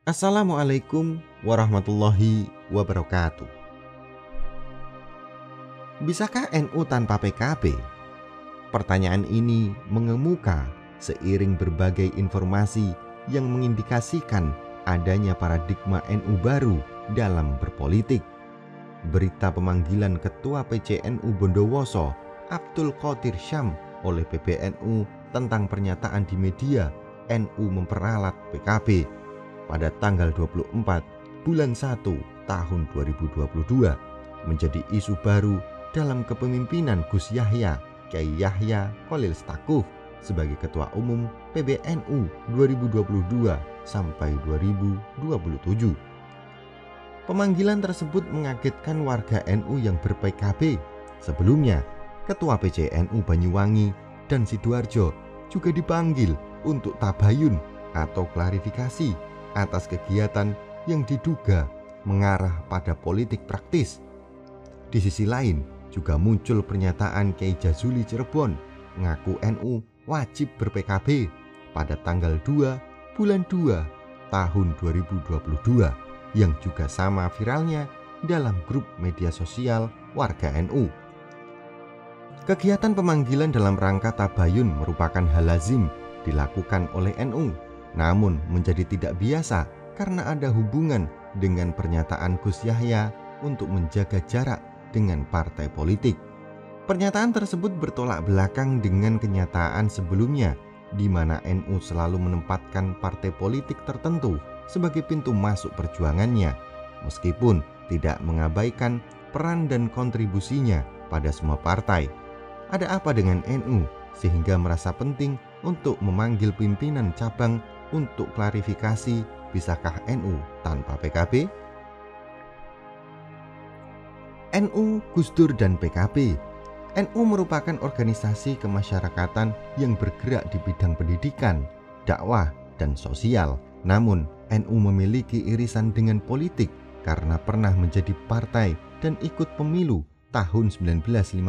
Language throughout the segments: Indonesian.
Assalamualaikum warahmatullahi wabarakatuh. Bisakah NU tanpa PKB? Pertanyaan ini mengemuka seiring berbagai informasi yang mengindikasikan adanya paradigma NU baru dalam berpolitik. Berita pemanggilan Ketua PCNU Bondowoso Abdul Qodir Syam oleh PBNU tentang pernyataan di media NU memperalat PKB pada tanggal 24 bulan 1 tahun 2022 menjadi isu baru dalam kepemimpinan Gus Yahya, Kyai Yahya Khalil Stakuf sebagai Ketua Umum PBNU 2022 sampai 2027. Pemanggilan tersebut mengagetkan warga NU yang ber-PKB. Sebelumnya, Ketua PCNU Banyuwangi dan Sidoarjo juga dipanggil untuk tabayun atau klarifikasi atas kegiatan yang diduga mengarah pada politik praktis. Di sisi lain, juga muncul pernyataan Kyai Jazuli Cirebon mengaku NU wajib ber-PKB pada tanggal 2 bulan 2 tahun 2022 yang juga sama viralnya dalam grup media sosial warga NU. Kegiatan pemanggilan dalam rangka tabayun merupakan hal lazim dilakukan oleh NU, namun menjadi tidak biasa karena ada hubungan dengan pernyataan Gus Yahya untuk menjaga jarak dengan partai politik. Pernyataan tersebut bertolak belakang dengan kenyataan sebelumnya, di mana NU selalu menempatkan partai politik tertentu sebagai pintu masuk perjuangannya, meskipun tidak mengabaikan peran dan kontribusinya pada semua partai. Ada apa dengan NU sehingga merasa penting untuk memanggil pimpinan cabang untuk klarifikasi bisakah NU tanpa PKB? NU, Gus Dur, dan PKB. NU merupakan organisasi kemasyarakatan yang bergerak di bidang pendidikan, dakwah, dan sosial. Namun, NU memiliki irisan dengan politik karena pernah menjadi partai dan ikut pemilu tahun 1955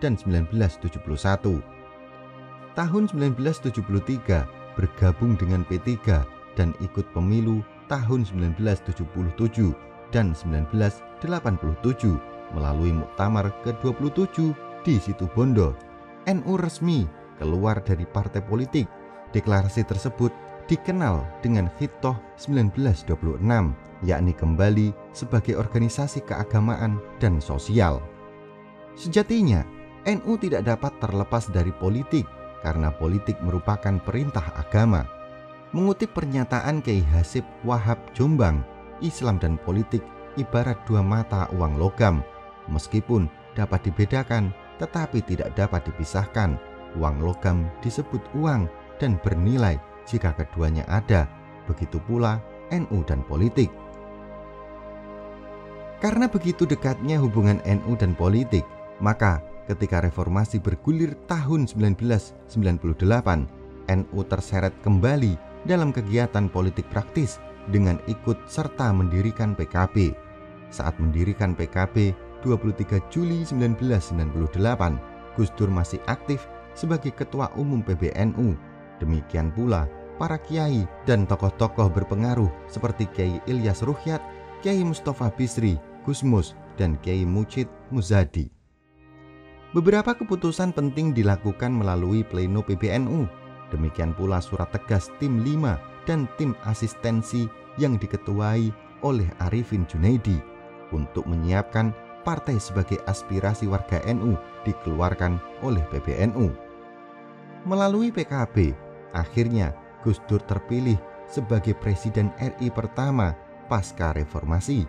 dan 1971. Tahun 1973 bergabung dengan P3 dan ikut pemilu tahun 1977 dan 1987 melalui Muktamar ke-27 di Situbondo. NU resmi keluar dari partai politik. Deklarasi tersebut dikenal dengan Khitoh 1926, yakni kembali sebagai organisasi keagamaan dan sosial. Sejatinya, NU tidak dapat terlepas dari politik karena politik merupakan perintah agama. Mengutip pernyataan Kyai Hasib Wahab Jombang, Islam dan politik ibarat dua mata uang logam. Meskipun dapat dibedakan, tetapi tidak dapat dipisahkan. Uang logam disebut uang dan bernilai jika keduanya ada. Begitu pula NU dan politik. Karena begitu dekatnya hubungan NU dan politik, maka ketika reformasi bergulir tahun 1998, NU terseret kembali dalam kegiatan politik praktis dengan ikut serta mendirikan PKB. Saat mendirikan PKB 23 Juli 1998, Gus Dur masih aktif sebagai Ketua Umum PBNU. Demikian pula para kiai dan tokoh-tokoh berpengaruh seperti Kyai Ilyas Ruhyat, Kyai Mustafa Bisri, Gus Mus, dan Kyai Mucid Muzadi. Beberapa keputusan penting dilakukan melalui pleno PBNU. Demikian pula surat tegas tim 5 dan tim asistensi yang diketuai oleh Arifin Junaidi untuk menyiapkan partai sebagai aspirasi warga NU dikeluarkan oleh PBNU. Melalui PKB, akhirnya Gus Dur terpilih sebagai Presiden RI pertama pasca reformasi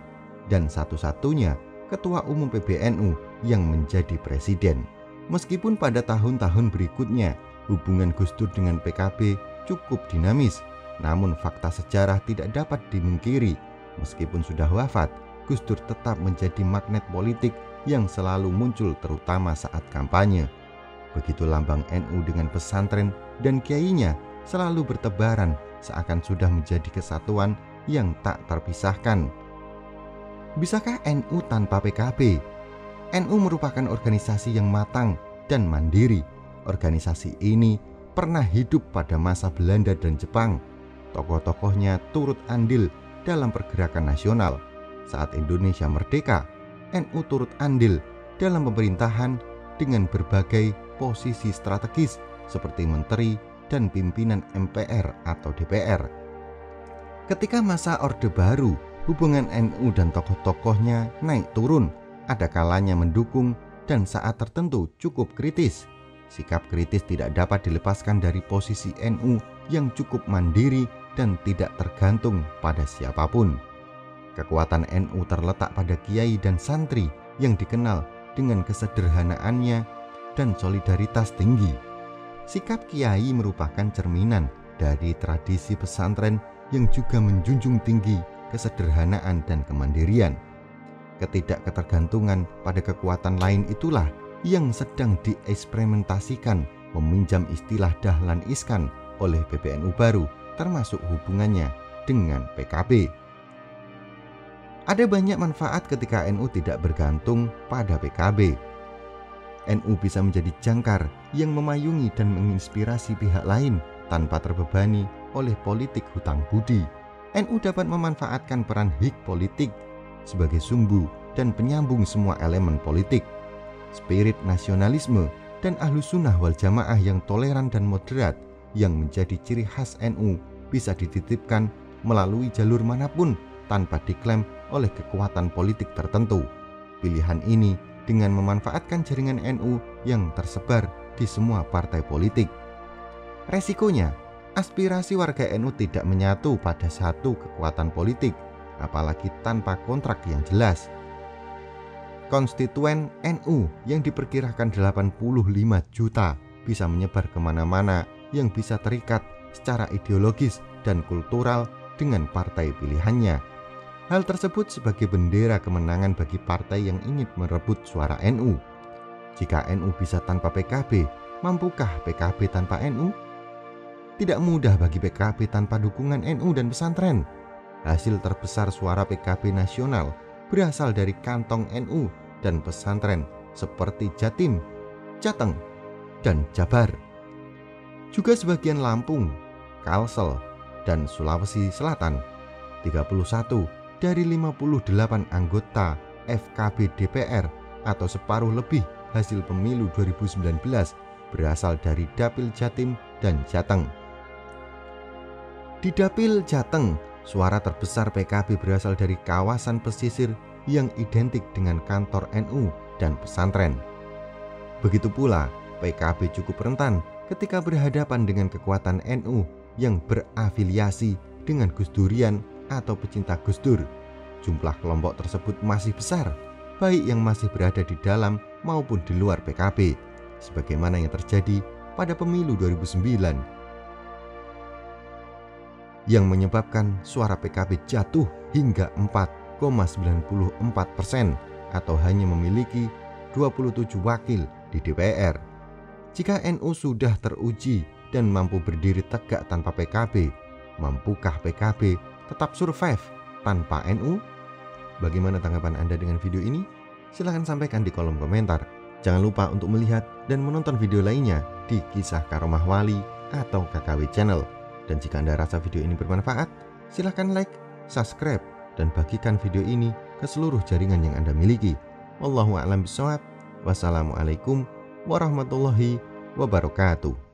dan satu-satunya Ketua Umum PBNU yang menjadi presiden. Meskipun pada tahun-tahun berikutnya hubungan Gus Dur dengan PKB cukup dinamis, namun fakta sejarah tidak dapat dimungkiri. Meskipun sudah wafat, Gus Dur tetap menjadi magnet politik yang selalu muncul terutama saat kampanye. Begitu lambang NU dengan pesantren dan kiainya selalu bertebaran seakan sudah menjadi kesatuan yang tak terpisahkan. Bisakah NU tanpa PKB? NU merupakan organisasi yang matang dan mandiri. Organisasi ini pernah hidup pada masa Belanda dan Jepang. tokoh-tokohnya turut andil dalam pergerakan nasional. Saat Indonesia merdeka, NU turut andil dalam pemerintahan dengan berbagai posisi strategis seperti menteri dan pimpinan MPR atau DPR. Ketika masa Orde Baru, hubungan NU dan tokoh-tokohnya naik turun, ada kalanya mendukung dan saat tertentu cukup kritis. Sikap kritis tidak dapat dilepaskan dari posisi NU yang cukup mandiri dan tidak tergantung pada siapapun. Kekuatan NU terletak pada kiai dan santri yang dikenal dengan kesederhanaannya dan solidaritas tinggi. Sikap kiai merupakan cerminan dari tradisi pesantren yang juga menjunjung tinggi kesederhanaan dan kemandirian. Ketidakketergantungan pada kekuatan lain itulah yang sedang dieksperimentasikan, meminjam istilah Dahlan Iskan, oleh PBNU baru, termasuk hubungannya dengan PKB. Ada banyak manfaat ketika NU tidak bergantung pada PKB. NU bisa menjadi jangkar yang memayungi dan menginspirasi pihak lain tanpa terbebani oleh politik hutang budi. NU dapat memanfaatkan peran hik politik sebagai sumbu dan penyambung semua elemen politik. Spirit nasionalisme dan Ahlus Sunnah wal Jamaah yang toleran dan moderat yang menjadi ciri khas NU bisa dititipkan melalui jalur manapun tanpa diklaim oleh kekuatan politik tertentu. Pilihan ini dengan memanfaatkan jaringan NU yang tersebar di semua partai politik. Resikonya, aspirasi warga NU tidak menyatu pada satu kekuatan politik, apalagi tanpa kontrak yang jelas. Konstituen NU yang diperkirakan 85 juta bisa menyebar kemana-mana yang bisa terikat secara ideologis dan kultural dengan partai pilihannya. Hal tersebut sebagai bendera kemenangan bagi partai yang ingin merebut suara NU. Jika NU bisa tanpa PKB, mampukah PKB tanpa NU? Tidak mudah bagi PKB tanpa dukungan NU dan pesantren. Hasil terbesar suara PKB nasional berasal dari kantong NU dan pesantren seperti Jatim, Jateng, dan Jabar. Juga sebagian Lampung, Kalsel, dan Sulawesi Selatan. 31 dari 58 anggota FKB DPR atau separuh lebih hasil pemilu 2019 berasal dari Dapil Jatim dan Jateng. Di Dapil Jateng, suara terbesar PKB berasal dari kawasan pesisir yang identik dengan kantor NU dan pesantren. Begitu pula, PKB cukup rentan ketika berhadapan dengan kekuatan NU yang berafiliasi dengan Gus Durian atau pecinta Gus Dur. Jumlah kelompok tersebut masih besar, baik yang masih berada di dalam maupun di luar PKB, sebagaimana yang terjadi pada pemilu 2009, yang menyebabkan suara PKB jatuh hingga 4,94% atau hanya memiliki 27 wakil di DPR. Jika NU sudah teruji dan mampu berdiri tegak tanpa PKB, mampukah PKB tetap survive tanpa NU? Bagaimana tanggapan Anda dengan video ini? Silahkan sampaikan di kolom komentar. Jangan lupa untuk melihat dan menonton video lainnya di Kisah Karomah Wali atau KKW Channel. Dan jika Anda rasa video ini bermanfaat, silahkan like, subscribe, dan bagikan video ini ke seluruh jaringan yang Anda miliki. Wallahu a'lam bishawab. Wassalamualaikum warahmatullahi wabarakatuh.